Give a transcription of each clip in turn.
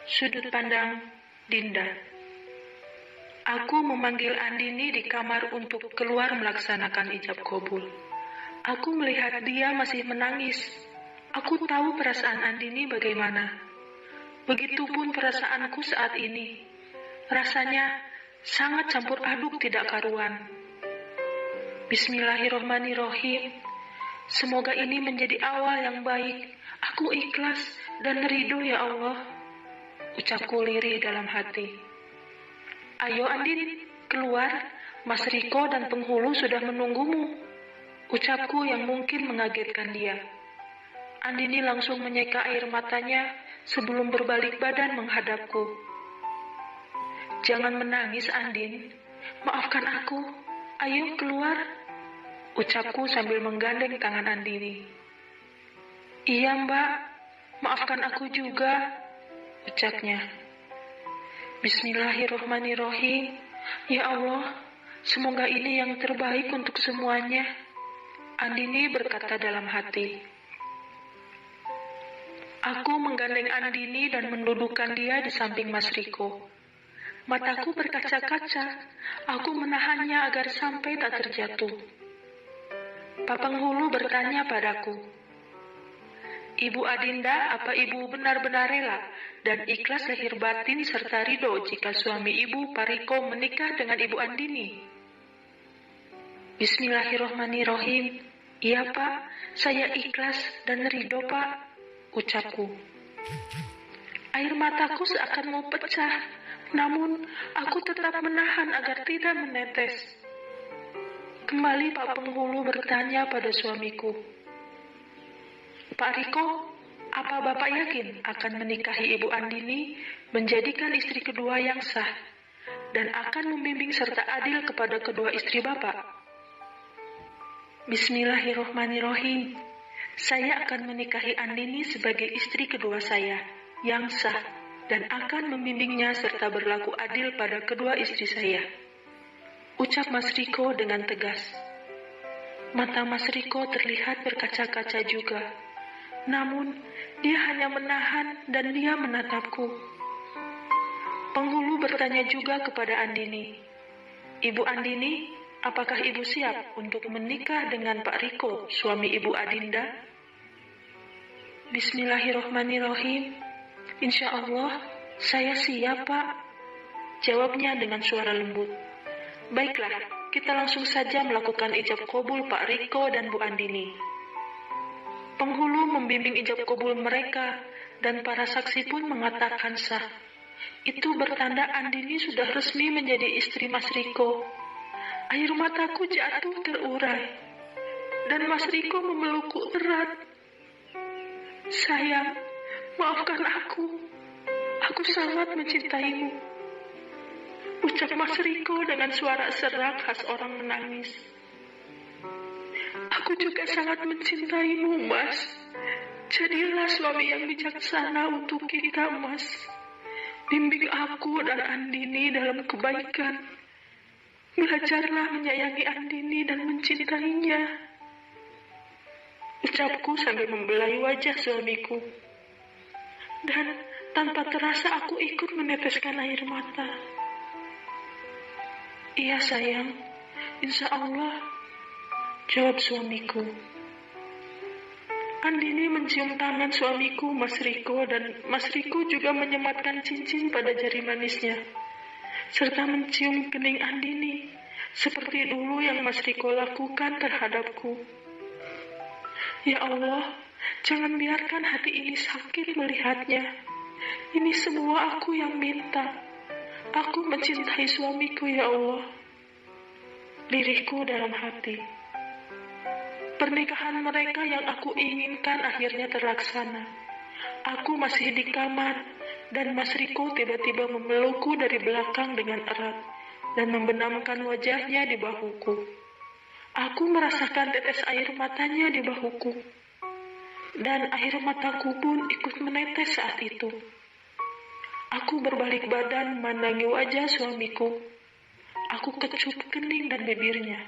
Sudut pandang Dinda. Aku memanggil Andini di kamar untuk keluar melaksanakan ijab kabul. Aku melihat dia masih menangis. Aku tahu perasaan Andini bagaimana. Begitupun perasaanku saat ini. Rasanya sangat campur aduk tidak karuan. Bismillahirrohmanirrohim. Semoga ini menjadi awal yang baik. Aku ikhlas dan ridho ya Allah. Ucapku lirih dalam hati. Ayo Andin, keluar. Mas Riko dan penghulu sudah menunggumu. Ucapku yang mungkin mengagetkan dia. Andini langsung menyeka air matanya sebelum berbalik badan menghadapku. Jangan menangis Andin. Maafkan aku. Ayo keluar. Ucapku sambil menggandeng tangan Andini. Iya mbak. Maafkan aku juga. Ucapnya. Bismillahirrohmanirrohim. Ya Allah, semoga ini yang terbaik untuk semuanya. Andini berkata dalam hati. Aku menggandeng Andini dan mendudukkan dia di samping Mas Riko. Mataku berkaca-kaca. Aku menahannya agar sampai tak terjatuh. Pak Penghulu bertanya padaku. Ibu Adinda, apa ibu benar-benar rela dan ikhlas lahir batin serta ridho jika suami ibu Pak Riko menikah dengan ibu Andini? Bismillahirrohmanirrohim. Iya Pak, saya ikhlas dan ridho Pak, ucapku. Air mataku seakan mau pecah, namun aku tetap menahan agar tidak menetes. Kembali Pak Penghulu bertanya pada suamiku. Pak Riko, apa Bapak yakin akan menikahi Ibu Andini, menjadikan istri kedua yang sah, dan akan membimbing serta adil kepada kedua istri Bapak? Bismillahirrohmanirrohim. Saya akan menikahi Andini sebagai istri kedua saya, yang sah, dan akan membimbingnya serta berlaku adil pada kedua istri saya. Ucap Mas Riko dengan tegas. Mata Mas Riko terlihat berkaca-kaca juga. Namun, dia hanya menahan dan dia menatapku. Penghulu bertanya juga kepada Andini. Ibu Andini, apakah ibu siap untuk menikah dengan Pak Riko, suami ibu Adinda? Bismillahirrohmanirrohim. Insya Allah, saya siap Pak. Jawabnya dengan suara lembut. Baiklah, kita langsung saja melakukan ijab kabul Pak Riko dan Bu Andini. Penghulu membimbing ijab kabul mereka, dan para saksi pun mengatakan sah. Itu bertanda Andini sudah resmi menjadi istri Mas Riko. Air mataku jatuh terurai, dan Mas Riko memelukku erat. Sayang, maafkan aku. Aku sangat mencintaimu. Ucap Mas Riko dengan suara serak khas orang menangis. Aku juga sangat mencintaimu, Mas. Jadilah suami yang bijaksana untuk kita, Mas. Bimbing aku dan Andini dalam kebaikan. Belajarlah menyayangi Andini dan mencintainya. Ucapku sambil membelai wajah suamiku. Dan tanpa terasa aku ikut meneteskan air mata. Iya sayang, insya Allah, jawab suamiku. Andini mencium tangan suamiku, Mas Riko, dan Mas Riko juga menyematkan cincin pada jari manisnya, serta mencium kening Andini, seperti dulu yang Mas Riko lakukan terhadapku. Ya Allah, jangan biarkan hati ini sakit melihatnya. Ini semua aku yang minta. Aku mencintai suamiku, ya Allah. Lirihku dalam hati. Pernikahan mereka yang aku inginkan akhirnya terlaksana. Aku masih di kamar, dan Mas Riko tiba-tiba memelukku dari belakang dengan erat, dan membenamkan wajahnya di bahuku. Aku merasakan tetes air matanya di bahuku, dan air mataku pun ikut menetes saat itu. Aku berbalik badan memandangi wajah suamiku. Aku kecup kening dan bibirnya.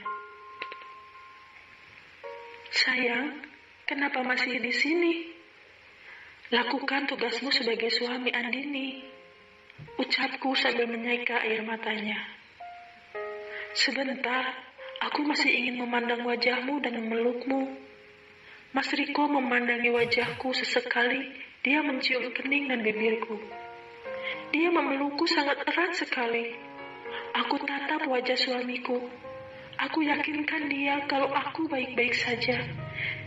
Sayang, kenapa masih di sini? Lakukan tugasmu sebagai suami, Andini, ucapku sambil menyeka air matanya. Sebentar, aku masih ingin memandang wajahmu dan memelukmu. Mas Riko memandangi wajahku sesekali, dia mencium kening dan bibirku. Dia memelukku sangat erat sekali. Aku tatap wajah suamiku. Aku yakinkan dia kalau aku baik-baik saja.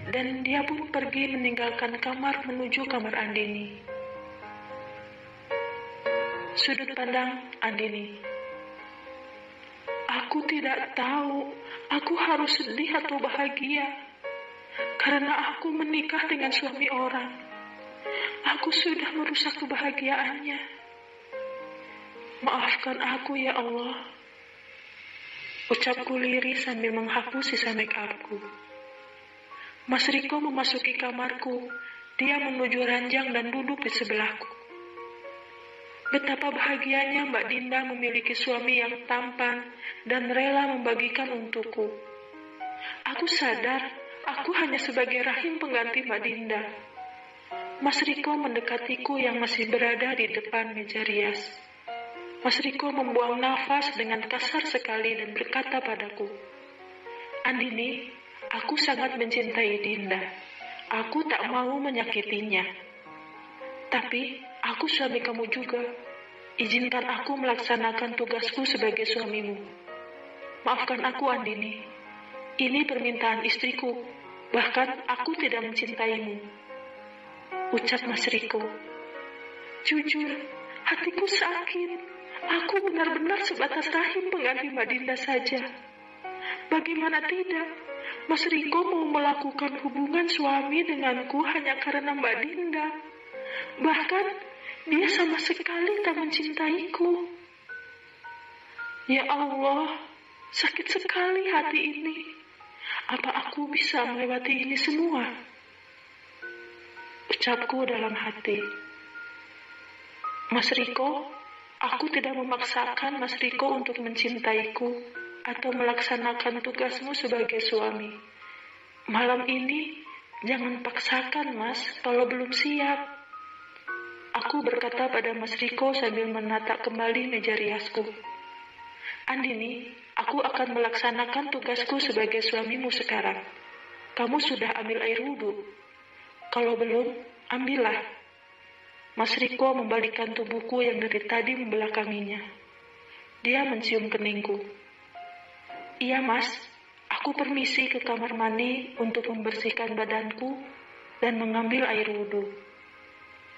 Dan dia pun pergi meninggalkan kamar menuju kamar Andini. Sudut pandang Andini. Aku tidak tahu aku harus sedih atau bahagia. Karena aku menikah dengan suami orang. Aku sudah merusak kebahagiaannya. Maafkan aku ya Allah. Ucapku lirih sambil menghapus sisa make upku. Mas Riko memasuki kamarku. Dia menuju ranjang dan duduk di sebelahku. Betapa bahagianya Mbak Dinda memiliki suami yang tampan dan rela membagikan untukku. Aku sadar, aku hanya sebagai rahim pengganti Mbak Dinda. Mas Riko mendekatiku yang masih berada di depan meja rias. Mas Riko membuang nafas dengan kasar sekali dan berkata padaku, Andini, aku sangat mencintai Dinda. Aku tak mau menyakitinya. Tapi, aku suami kamu juga. Izinkan aku melaksanakan tugasku sebagai suamimu. Maafkan aku, Andini. Ini permintaan istriku. Bahkan, aku tidak mencintaimu. Ucap Mas Riko. Jujur, hatiku sakit. Aku benar-benar sebatas rahim pengganti Mbak Dinda saja. Bagaimana tidak? Mas Riko mau melakukan hubungan suami denganku hanya karena Mbak Dinda. Bahkan, dia sama sekali tak mencintaiku. Ya Allah, sakit sekali hati ini. Apa aku bisa melewati ini semua? Ucapku dalam hati. Mas Riko, aku tidak memaksakan Mas Riko untuk mencintaiku atau melaksanakan tugasmu sebagai suami. Malam ini, jangan paksakan Mas kalau belum siap. Aku berkata pada Mas Riko sambil menatap kembali meja riasku. Andini, aku akan melaksanakan tugasku sebagai suamimu sekarang. Kamu sudah ambil air wudhu? Kalau belum, ambillah. Mas Riko membalikkan tubuhku yang dari tadi membelakanginya. Dia mencium keningku. Iya Mas, aku permisi ke kamar mandi untuk membersihkan badanku dan mengambil air wudhu.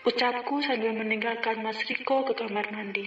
Ucapku sambil meninggalkan Mas Riko ke kamar mandi.